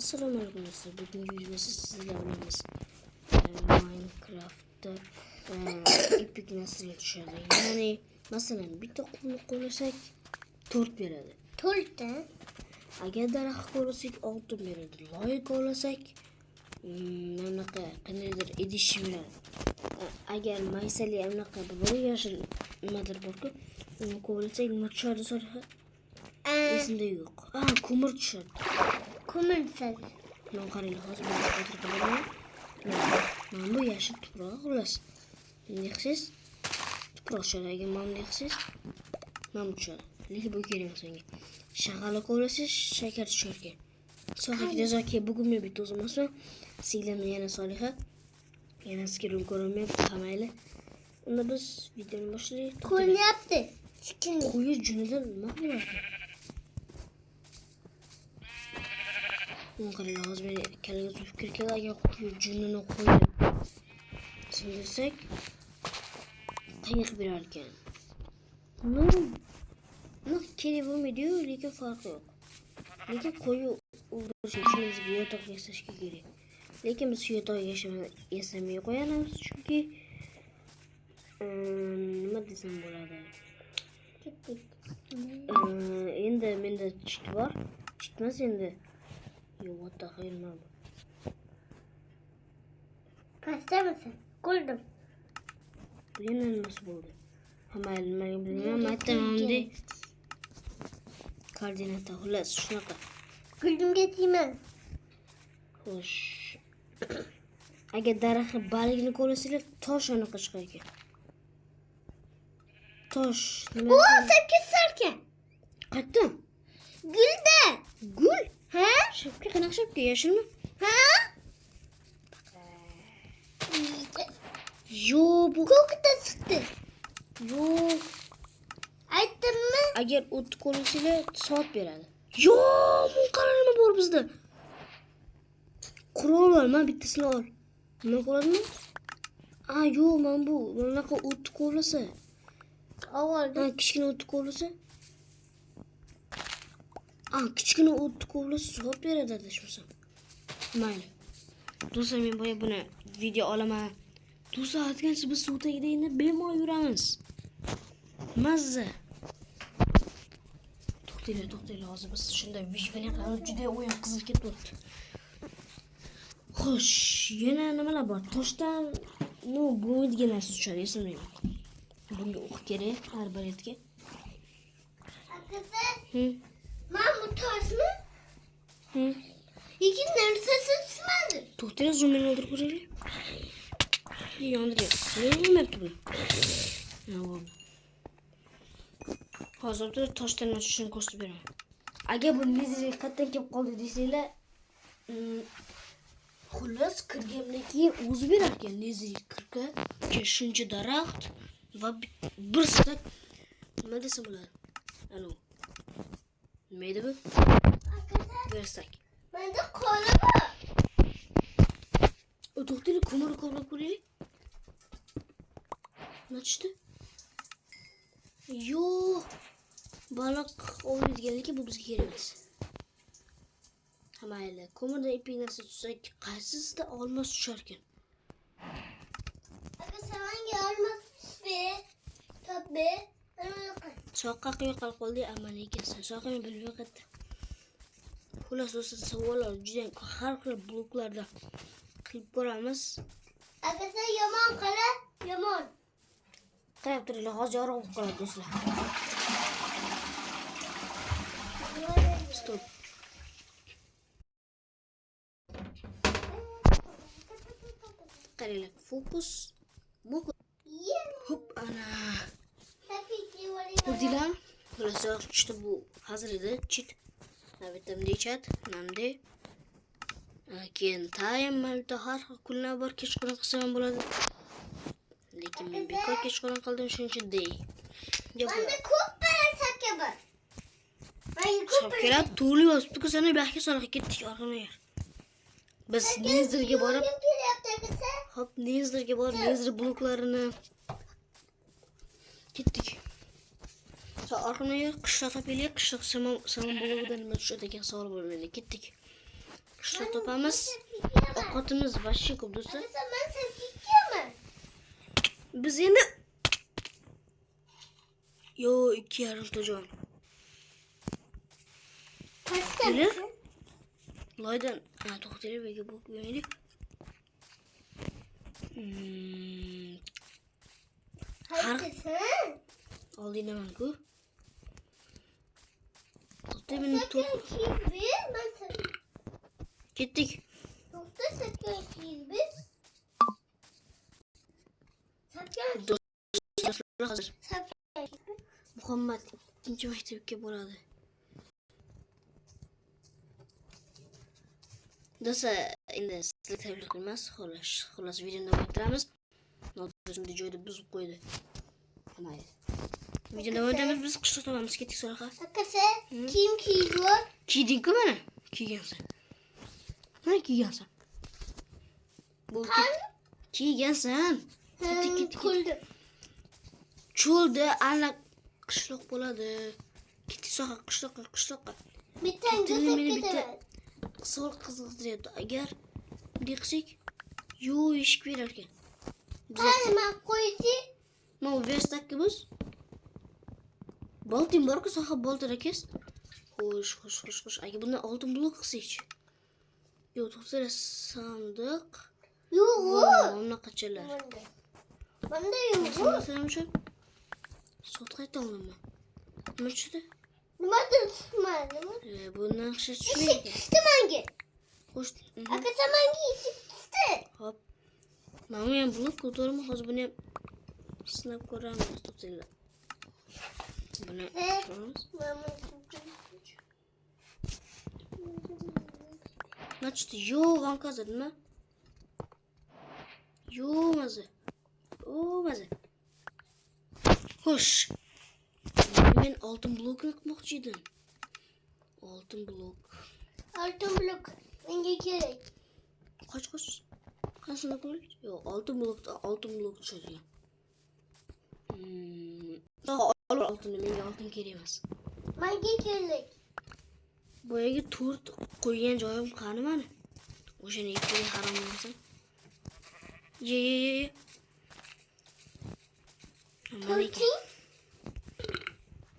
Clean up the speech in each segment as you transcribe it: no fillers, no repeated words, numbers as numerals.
Assalomu alaykum do'stlar. Bugungi videoda sizlar bilan Minecraft'da epik nasrga tushadi. Ya'ni masalan bitta qumni qo'llasak 4 beradi. 4 ta. Agar daraxt qo'llasak 6 beradi. Loy qo'llasak anaqa qandaydir idish beradi. Agar maysali anaqa bir yashil nimadir borku, uni qo'llasak nima tushadi so'ra? Esimda yo'q. Ko'mir tushadi. Ko'mir tushadi. Non qaranglar, hozir men hozir qilaman. Mana bu yashil tuproq xullas. Nexsiz tuproq tushadi. Agar mana nexsiz mana tushadi. Lekin bu kerak emas menga. Shag'al qo'llasiz shakar tushar ekan. Sohaga jazoki bugun men bitta o'zim emasman. Singlimni yana Soliha. Yana skrin ko'rmayapti hamayli. Unda biz videoni boshlaylik. Qo'lyapti. Qo'yi junidan nima bo'lardi? Qaranglar, hozir meni kallamga fikr keldi. Agar qo'yi junini qo'yib sindirsak qiyq berar ekan. No kerak bo'lmaydi-yu, lekin farqi yo'q. Lekin qo'yi o'ldirish uchun bizga yotoq yasash kerak. Lekin biz yotoq yasamay qo'yamiz, chunki nima desam bo'ladi? Endi menda chit bor. Chitmas endi. Yo'q, o'ta xayrman. Pastamisan? Ko'rdim. Bu yana nimasi bo'ldi? Hamayli, men bilmayman. Aytamamdi. Koordinata xullas shunaqa. Ko'rdimga tiyman. Xo'sh. Agar daraxtni baligini ko'rasizlar, tosh anaqa chiqar ekan. Tosh nima? O, 8 sarkan. Qayerdan? Gulda. Gul? Ha? Shapka, qanaqa shapka? Yashilmi? Ha? Yo'q, bu Ko'kda chiqdi. yo'q. Aytdimmi? Agar o't qo'ysalar, soat beradi. Yo'q, bu qara nima bor bizda? Qurol bor, men bittasini ol. Nima qo'ladimi? Yo'q, men bu bunaqa o't qo'llasa. Avvalda Kichkina o't qo'llasa. Kichkina o't qo'llasa soat beradi adashmasam. Mayli. Do'stlar, men boya buni video olaman. 2 soatgacha biz suv tagida bemalol yuramiz. Mazza. To'xtanglar, hozir biz shunday vishvani qilamiz. Juda o'yin qizib ketyapti. Xo'sh, yana nimalar bor? Toshdan bo'lmaydigan narsa tushadi, esimlayman. Bunga o'q kerak har bir etga. akasi. Men bu toshni ikki narsasi tushmadi. To'xtanglar, zo'mini o'ldirib ko'raylik. Yondirib. Nima bo'lmayapti bu? Hozirda toshdan nima tushishini ko'rsatib beraman. Agar bu nezirga qayerdan kelib qoldi desanglar, xullas kirgandan keyin o'zi berar ekan nezir kirka, shuncha daraxt va bir stak nima desam bo'ladi? Nima edi bu? Bersak. Menda qo'li bor. To'xtanglar, ko'mirni kovlab ko'raylik. Nima tushdi? Yo'q. Baliq ovlaydiganligi bu bizga kerak emas. Mayli, ko'mirdan ipik narsa tutsak, qaysisida olmos tushar ekan? Akasi menga olmos tushdi. To'bi. Soqqa yo'qolib qoldi, ammo ekansan. Soqqa men bilmay qaytdi. Xullas do'stlar, savollar juda har xil bloklarda qilib ko'ramiz. Akasi yomon qara, yomon. Qarab turinglar, hozir yorug' bo'lib qoladi do'stlar. Stop. Qaranglar, fokus. Hop, ana. Ko'rdinglar? Xullas, tushdi bu hozir edi, chit. Nabitamda ichat, namde. Keyin time bitta har xil kunlar bor, kechqurun qilsam ham bo'ladi. Lekin men bekor kechqurun qildim, shuning uchun dey. Menda ko'p sakka bor. Shapkalar to'li yotibdi-ku, sana baxga solib ketdik orqaga. Biz nezirga borib, hop, nezirga borib, nezir bloklarini ketdik. Orqaga qishloq topaylik, qishloq samon blogidan nima tushadi ekan savol bo'lmaydi. Ketdik. qishloq topamiz. Ovqatimiz vashshe ko'p do'stlar. Akasa ben tepkiyaman. Biz endi yo 2,5 ta jon. Kaçta? Gelir. Loydan to'xtalib bega bu qo'yaylik. Kaçta? Oldinaman-ku. To'xta meni ketdik. Doktor sakın biz. Sakın. Do'stlar hozir Sakın. Muhammad ikkinchi maktabga boradi. Do'stlar, endi sizlarga tabrik qilmas, xolos videoni davom ettiramiz. Noto'g'ri joyda buzib qo'ydi. Mayli. Videoni davom etamiz, biz qishloq topamiz, ketdik so'roqqa. Akasa kim giyiyor? Kiyding-ku mana? Kiygansan. Mana kiygansan. Bu kiygansan. Ketdik. Kuldu. Cho'lda ana qishloq bo'ladi. Ketdik so'roqqa, qishloqqa. Bir tane de Meni bitta sakın. savol qiziqtiryapti. Agar bunday qilsak, yo eshik berar ekan. Palma koydu. Mana verstakka biz. Bolting bor-ku, soha boltir ekas. Xo'sh. Agar bundan oltin blok qilsak-chi. Yo, to'xtala, sandiq. Yok. Mana qachalar. Bunda yok. Masalan shu. Sot qayta oldimmi? Nima tushdi? Nima tutmadım? Bu naqsha tushmaydi. İşte mangi. Xo'sh. Akasa mangi işte. Hop. Mana ham blok ko'tarma, hozir buni ham sinab ko'ramiz, to'xtanglar. Buni ko'ramiz. Значит, yo'q, hozir nima? Yo'q, maza. Xo'sh. Men oltin blokni qilmoqchi edim. Oltin blok. Altın blok. Menga kerak. Qoch. Qasini ko'ring. Yo'q, oltin blok tushadi. Oltinni menga oltin kerak emas. Menga kerak. Boyagi 4 qo'ygan joyim qani mana? O'shani ikkiga harom bo'lsin. Ye. Mana ekan.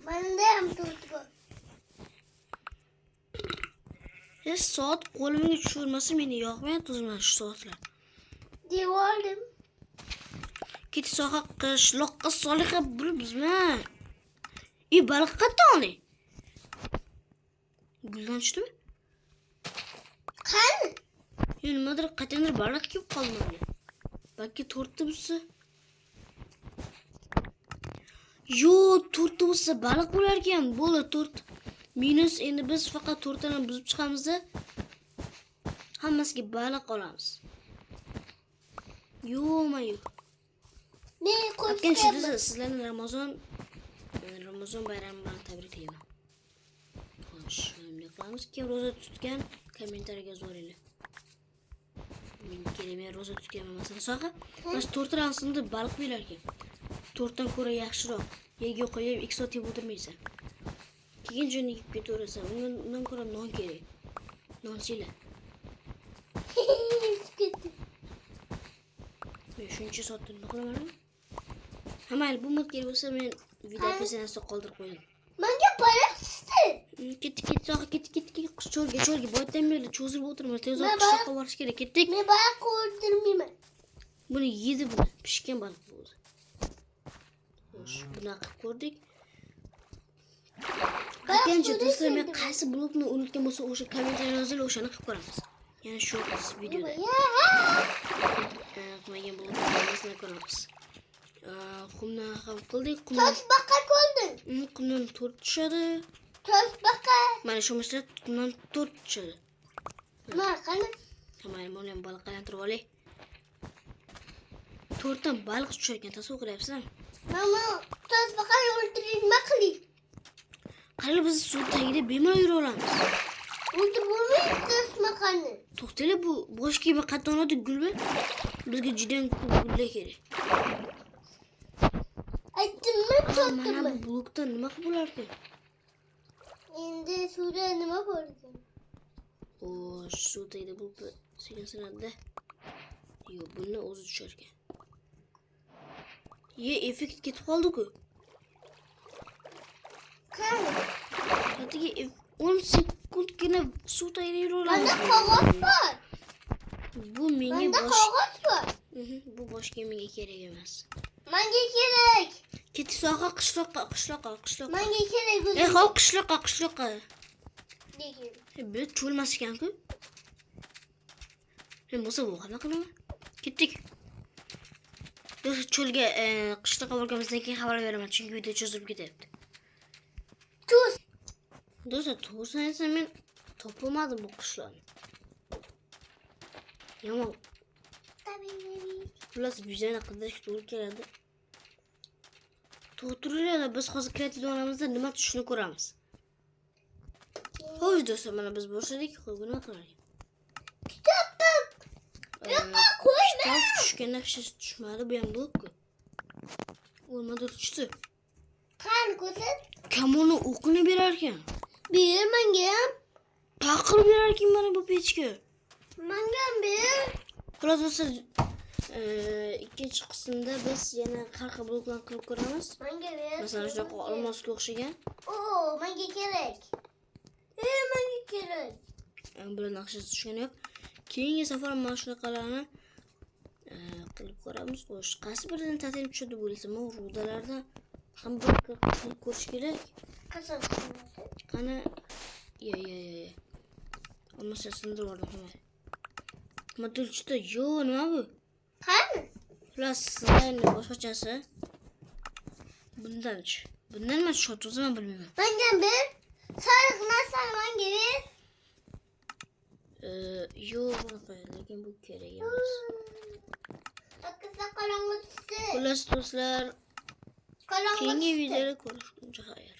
Bende ham tut bor. Soat qo'limga tushirmasa meni yoqmayapti o'zimdan shu soatlar. Devordim. Ketib soha qishloqqa soliqa bo'libmizmi? Baliq qatoni. Guldan tushdimi? Qani? Nimadir qachondir baliq kelib qolmadi. Balki to'rtta bo'lsa. Yo, to'rtta bo'lsa baliq bo'lar ekan. Bo'ldi 4. Minus endi biz faqat 4 tani buzib chiqamiz-da. Hammasiga baliq olamiz. Yo'q. Ne Akkan ko'rsam? shu sizlarni Ramazon bayrami bilan tabriklayman. Xo'sh, bunday qilamiz. Kim roza tutgan kommentariyaga yozinglar. Men roza tutganman masalan soha. Biz 4 ransında baliq bo'lar ekan. 4 dan ko'ra yaxshiroq. Yega qo'yib 2 soat yeb o'tirmaysan. Keyin jo'ni yeb ketaverasan. Undan ko'ra non kerak. Non sila. Men shuncha soatda nima qilaman? Mayli, bu mod kerak bo'lsa men video epizodsini qoldirib qo'yaman. Menga baliq tushdi. Ketdik. Cho'lga. Boydan beri cho'zilib o'tirma. Tezroq qishloqqa borish kerak. Ketdik. Men baliq o'ldirmayman. Buni yedi buni. Pishgan baliq bo'ldi. Xo'sh, buni qilib ko'rdik. Akkanchi do'stlar, men qaysi blokni unutgan bo'lsa, o'sha kommentariyga yozinglar, o'shani qilib ko'ramiz. Yana shu videoda. Qilmagan blokni ko'ramiz. Qumni ham qildik. Toshbaqa ko'rdim. Qumdan 4 tushadi. Toshbaqa. Mana shu misra qumdan 4 tushadi. Mana qani? Mana buni ham baliq aylantirib olay. 4 dan baliq tushar ekan, tasavvur qilyapsizmi? Mama, toshbaqani o'ldirib nima qiling? Qani biz suv tagida bemalol yura olamiz. O'ldirib bo'lmaydi toshbaqani. To'xtala, bu bosh kiyimi qattiqnodi gulmi? Bizga juda ko'p gullar kerak. Aytdimmi, Mana to'xtama. bu blokdan nima qilib bo'lar ekan? Endi suvda nima bor ekan? O su deydi bu sigasınada. Yo bunu o'zi tusharkan. Effekt ketib qoldi-ku. Qani? Atigi 10 sekundgina suv tagida yuraveramiz. Bunda qog'oz bor. Bu menga Bunda bosh... qog'oz bor. Bu boshqa menga kerak emas. Menga kerak. Ketik soha qishloqqa. Menga kerak o'zi. Hop qishloqqa. Lekin. Biz cho'lmas ekan-ku. Bo'lsa bu qanaqa qilaman? Ketdik. Biz cho'lga qishloqqa borganimizdan keyin xabar beraman, chunki video cho'zilib ketyapti. Tuz. Do'stlar, to'g'risini aytsam men topolmadim bu qishloqni. Yomon. Xullas videoni qidirish to'g'ri keladi. To'g'ri, biz hozir kreativ donamizda nima tushishini ko'ramiz. Xo'sh do'stlar, mana biz boshladik. Xo'p, nima qilaylik? Qo'yma. Tushganda hech tushmadi, bu ham bo'lib-ku. O'lmadi, tushdi. Qani ko'rsat. Kamonni o'qini berar ekan. Ber menga ham. Paqirib berar ekan mana bu pechga. Menga ham ber. Xullas do'stlar, ikkinchi qismda biz yana qanaqa bloklarni qilib ko'ramiz. Menga ber. Masalan, shunaqa olmosga o'xshagan. Oo, menga kerak. Menga kerak. Bular naqshasi tushgani yo'q. Keyingi safar mana shunaqalarni qilib ko'ramiz. Xo'sh, qaysi biridan ta'til tushadi bo'lsa, men rudalardan ham bir qilib ko'rish kerak. Qasam. Qani? Yo. Olmasa sindirib yubordim hamma. Modulchida yo, nima bu? Qani? Xullas, sizlarni boshqachasi. Bundan-chi. Bundan nima tushadi, o'zim bilmayman. Menga ber. Sariq narsani menga ber. Yo'q, bunaqa, lekin bu kerak emas. Sakkiz qalong'i tushdi. Xullas do'stlar, Qalong'i keyingi tushdi. videoda ko'rishguncha xayr.